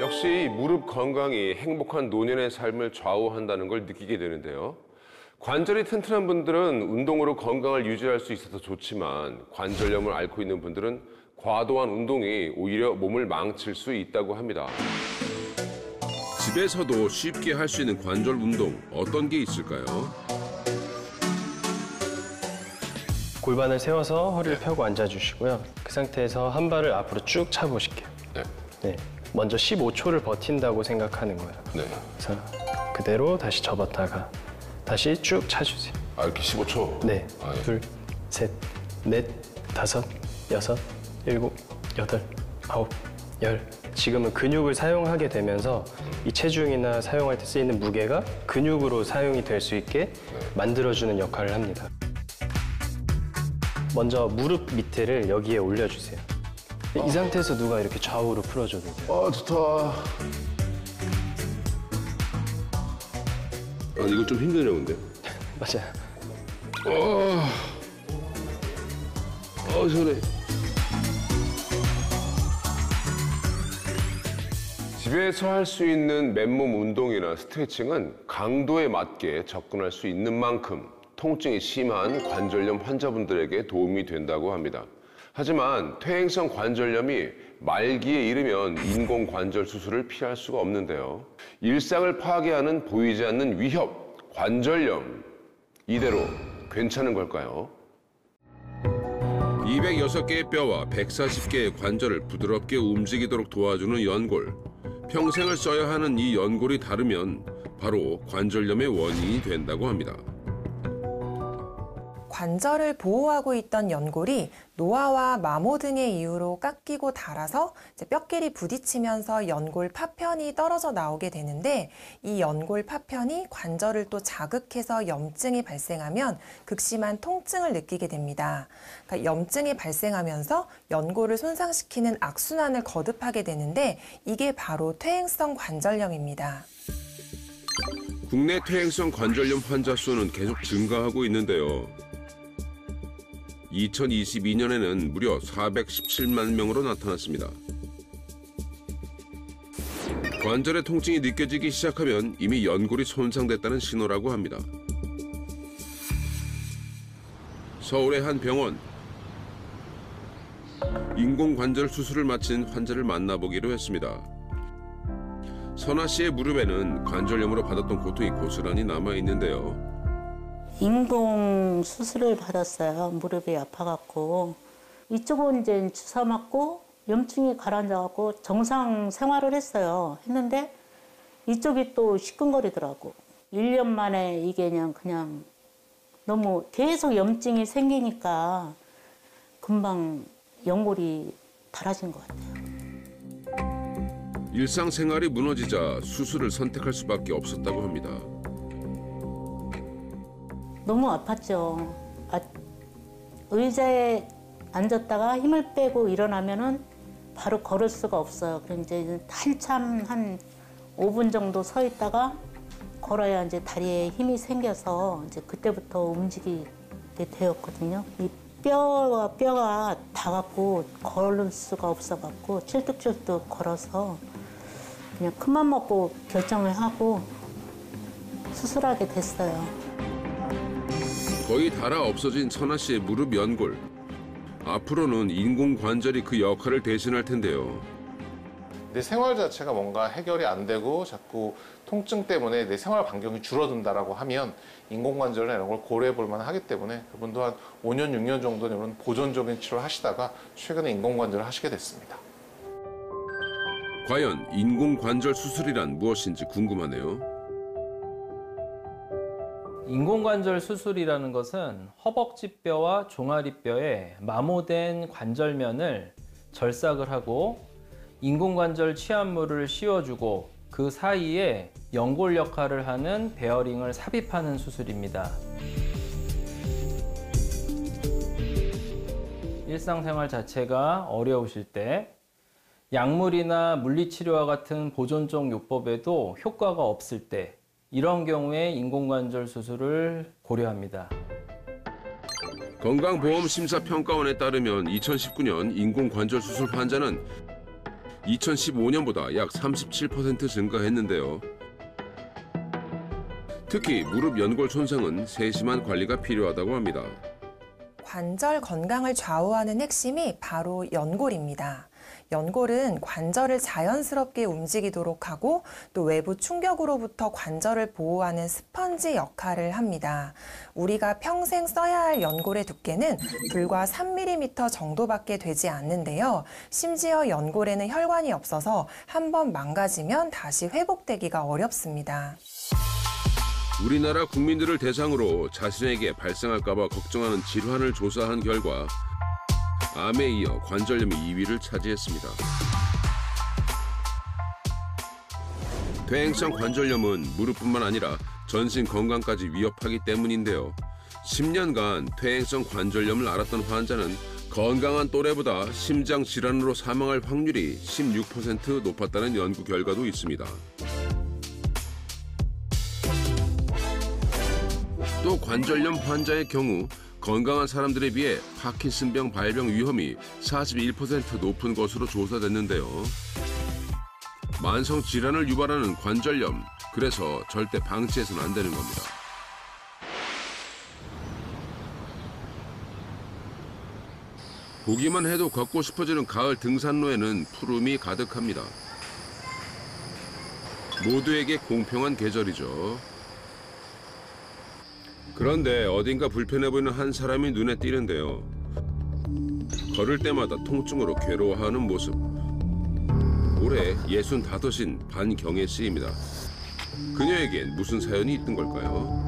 역시 무릎 건강이 행복한 노년의 삶을 좌우한다는 걸 느끼게 되는데요. 관절이 튼튼한 분들은 운동으로 건강을 유지할 수 있어서 좋지만 관절염을 앓고 있는 분들은 과도한 운동이 오히려 몸을 망칠 수 있다고 합니다. 집에서도 쉽게 할 수 있는 관절 운동 어떤 게 있을까요? 골반을 세워서 허리를 펴고 앉아주시고요. 그 상태에서 한 발을 앞으로 쭉 차보실게요. 네. 먼저 15초를 버틴다고 생각하는 거예요. 네. 그래서 그대로 다시 접었다가 다시 쭉 차주세요. 아, 이렇게 15초? 네. 예. 둘, 셋, 넷, 다섯, 여섯, 일곱, 여덟, 아홉, 열. 지금은 근육을 사용하게 되면서 이 체중이나 사용할 때 쓰이는 무게가 근육으로 사용이 될 수 있게 만들어주는 역할을 합니다. 먼저 무릎 밑에를 여기에 올려주세요. 이 상태에서 누가 이렇게 좌우로 풀어줘도 돼요. 좋다. 이거 좀 힘드네요, 근데. 맞아요. 시원해. 집에서 할 수 있는 맨몸 운동이나 스트레칭은 강도에 맞게 접근할 수 있는 만큼 통증이 심한 관절염 환자분들에게 도움이 된다고 합니다. 하지만 퇴행성 관절염이 말기에 이르면 인공관절 수술을 피할 수가 없는데요. 일상을 파괴하는 보이지 않는 위협, 관절염. 이대로 괜찮은 걸까요? 206개의 뼈와 140개의 관절을 부드럽게 움직이도록 도와주는 연골. 평생을 써야 하는 이 연골이 다르면 바로 관절염의 원인이 된다고 합니다. 관절을 보호하고 있던 연골이 노화와 마모 등의 이유로 깎이고 닳아서 뼈끼리 부딪히면서 연골 파편이 떨어져 나오게 되는데, 이 연골 파편이 관절을 또 자극해서 염증이 발생하면 극심한 통증을 느끼게 됩니다. 그러니까 염증이 발생하면서 연골을 손상시키는 악순환을 거듭하게 되는데, 이게 바로 퇴행성 관절염입니다. 국내 퇴행성 관절염 환자 수는 계속 증가하고 있는데요. 2022년에는 무려 417만 명으로 나타났습니다. 관절의 통증이 느껴지기 시작하면 이미 연골이 손상됐다는 신호라고 합니다. 서울의 한 병원. 인공관절 수술을 마친 환자를 만나보기로 했습니다. 선아 씨의 무릎에는 관절염으로 받았던 고통이 고스란히 남아있는데요. 인공 수술을 받았어요. 무릎이 아파갖고. 이쪽은 이제 주사 맞고 염증이 가라앉아갖고 정상 생활을 했어요. 했는데 이쪽이 또 시큰거리더라고. 1년 만에 이게 그냥 너무 계속 염증이 생기니까 금방 연골이 닳아진 것 같아요. 일상생활이 무너지자 수술을 선택할 수밖에 없었다고 합니다. 너무 아팠죠. 의자에 앉았다가 힘을 빼고 일어나면은 바로 걸을 수가 없어요. 그럼 이제 한참 한 5분 정도 서 있다가 걸어야 이제 다리에 힘이 생겨서 이제 그때부터 움직이게 되었거든요. 이 뼈와 뼈가 닿아갖고 걸을 수가 없어갖고 칠뚝칠뚝 걸어서 그냥 큰맘 먹고 결정을 하고 수술하게 됐어요. 거의 닳아 없어진 선아 씨의 무릎 연골. 앞으로는 인공관절이 그 역할을 대신할 텐데요. 내 생활 자체가 뭔가 해결이 안 되고 자꾸 통증 때문에 내 생활 반경이 줄어든다라고 하면 인공관절이나 이런 걸 고려해 볼 만하기 때문에 그분도 한 5년, 6년 정도는 이런 보존적인 치료를 하시다가 최근에 인공관절을 하시게 됐습니다. 과연 인공관절 수술이란 무엇인지 궁금하네요. 인공관절 수술이라는 것은 허벅지뼈와 종아리뼈에 마모된 관절면을 절삭을 하고 인공관절 취합물을 씌워주고 그 사이에 연골 역할을 하는 베어링을 삽입하는 수술입니다. 일상생활 자체가 어려우실 때 약물이나 물리치료와 같은 보존적 요법에도 효과가 없을 때 이런 경우에 인공관절 수술을 고려합니다. 건강보험심사평가원에 따르면 2019년 인공관절 수술 환자는 2015년보다 약 37% 증가했는데요. 특히 무릎 연골 손상은 세심한 관리가 필요하다고 합니다. 관절 건강을 좌우하는 핵심이 바로 연골입니다. 연골은 관절을 자연스럽게 움직이도록 하고 또 외부 충격으로부터 관절을 보호하는 스펀지 역할을 합니다. 우리가 평생 써야 할 연골의 두께는 불과 3mm 정도밖에 되지 않는데요. 심지어 연골에는 혈관이 없어서 한번 망가지면 다시 회복되기가 어렵습니다. 우리나라 국민들을 대상으로 자신에게 발생할까 봐 걱정하는 질환을 조사한 결과 암에 이어 관절염이 2위를 차지했습니다. 퇴행성 관절염은 무릎뿐만 아니라 전신 건강까지 위협하기 때문인데요. 10년간 퇴행성 관절염을 앓았던 환자는 건강한 또래보다 심장 질환으로 사망할 확률이 16% 높았다는 연구 결과도 있습니다. 또 관절염 환자의 경우 건강한 사람들에 비해 파킨슨병 발병 위험이 41% 높은 것으로 조사됐는데요. 만성 질환을 유발하는 관절염, 그래서 절대 방치해서는 안 되는 겁니다. 보기만 해도 걷고 싶어지는 가을 등산로에는 푸름이 가득합니다. 모두에게 공평한 계절이죠. 그런데 어딘가 불편해 보이는 한 사람이 눈에 띄는데요. 걸을 때마다 통증으로 괴로워하는 모습. 올해 65인 반경혜 씨입니다. 그녀에겐 무슨 사연이 있던 걸까요?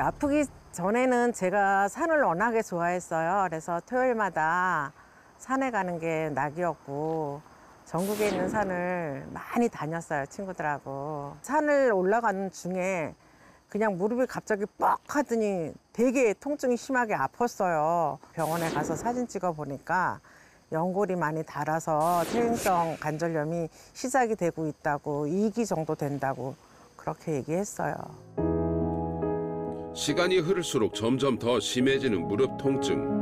아프기 전에는 제가 산을 워낙에 좋아했어요. 그래서 토요일마다 산에 가는 게 낙이었고 전국에 있는 산을 많이 다녔어요, 친구들하고. 산을 올라가는 중에 그냥 무릎이 갑자기 뻑 하더니 되게 통증이 심하게 아팠어요. 병원에 가서 사진 찍어 보니까 연골이 많이 닳아서 퇴행성 관절염이 시작이 되고 있다고, 2기 정도 된다고 그렇게 얘기했어요. 시간이 흐를수록 점점 더 심해지는 무릎 통증.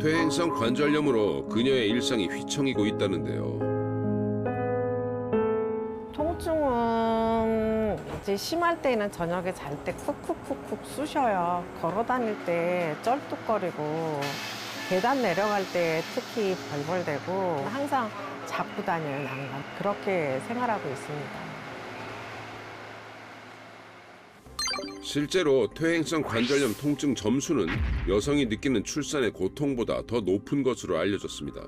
퇴행성 관절염으로 그녀의 일상이 휘청이고 있다는데요. 통증은 이제 심할 때는 저녁에 잘 때 쿡쿡쿡쿡 쑤셔요. 걸어 다닐 때 쩔뚝거리고 계단 내려갈 때 특히 벌벌대고 항상 잡고 다녀요, 난간. 그렇게 생활하고 있습니다. 실제로 퇴행성 관절염 통증 점수는 여성이 느끼는 출산의 고통보다 더 높은 것으로 알려졌습니다.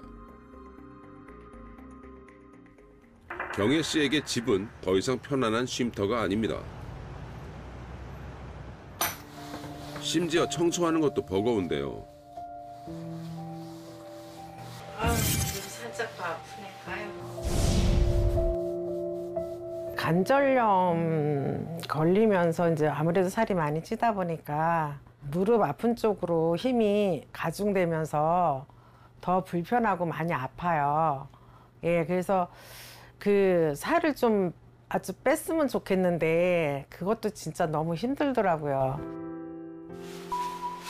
경혜 씨에게 집은 더 이상 편안한 쉼터가 아닙니다. 심지어 청소하는 것도 버거운데요. 살짝 더 아프니까요. 관절염 걸리면서 이제 아무래도 살이 많이 찌다 보니까 무릎 아픈 쪽으로 힘이 가중되면서 더 불편하고 많이 아파요. 예, 그래서 그 살을 좀 아주 뺐으면 좋겠는데 그것도 진짜 너무 힘들더라고요.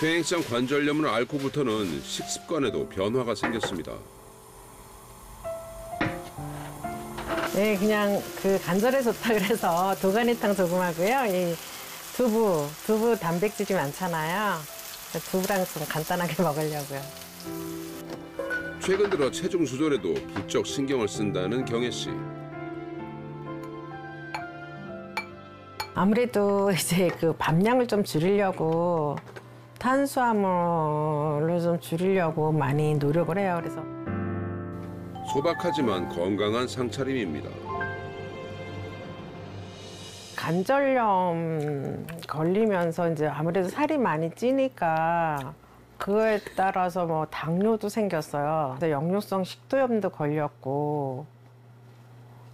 퇴행성 관절염을 앓고부터는 식습관에도 변화가 생겼습니다. 네, 그냥 그 관절에 좋다 그래서 도가니탕 조금 하고요. 이 두부 단백질이 많잖아요. 두부랑 좀 간단하게 먹으려고요. 최근 들어 체중 조절에도 부쩍 신경을 쓴다는 경혜 씨. 아무래도 이제 그 밥량을 좀 줄이려고 탄수화물을 좀 줄이려고 많이 노력을 해요. 그래서 소박하지만 건강한 상차림입니다. 관절염 걸리면서 이제 아무래도 살이 많이 찌니까 그거에 따라서 뭐 당뇨도 생겼어요. 역류성 식도염도 걸렸고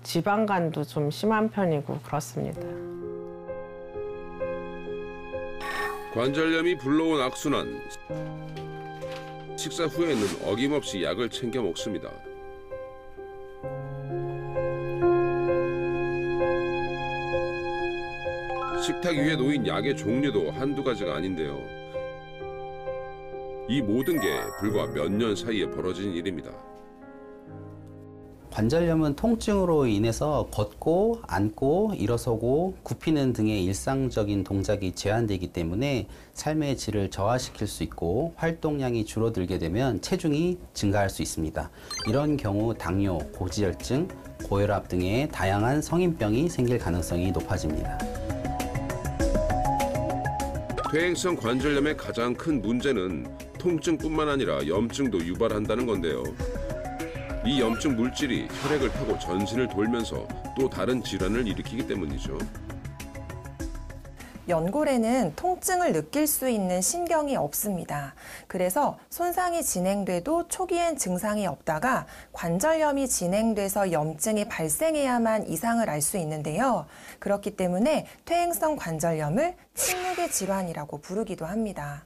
지방간도 좀 심한 편이고 그렇습니다. 관절염이 불러온 악순환. 식사 후에는 어김없이 약을 챙겨 먹습니다. 식탁 위에 놓인 약의 종류도 한두 가지가 아닌데요. 이 모든 게 불과 몇 년 사이에 벌어진 일입니다. 관절염은 통증으로 인해서 걷고, 앉고, 일어서고, 굽히는 등의 일상적인 동작이 제한되기 때문에 삶의 질을 저하시킬 수 있고 활동량이 줄어들게 되면 체중이 증가할 수 있습니다. 이런 경우 당뇨, 고지혈증, 고혈압 등의 다양한 성인병이 생길 가능성이 높아집니다. 퇴행성 관절염의 가장 큰 문제는 통증뿐만 아니라 염증도 유발한다는 건데요. 이 염증 물질이 혈액을 타고 전신을 돌면서 또 다른 질환을 일으키기 때문이죠. 연골에는 통증을 느낄 수 있는 신경이 없습니다. 그래서 손상이 진행돼도 초기엔 증상이 없다가 관절염이 진행돼서 염증이 발생해야만 이상을 알 수 있는데요. 그렇기 때문에 퇴행성 관절염을 침묵의 질환이라고 부르기도 합니다.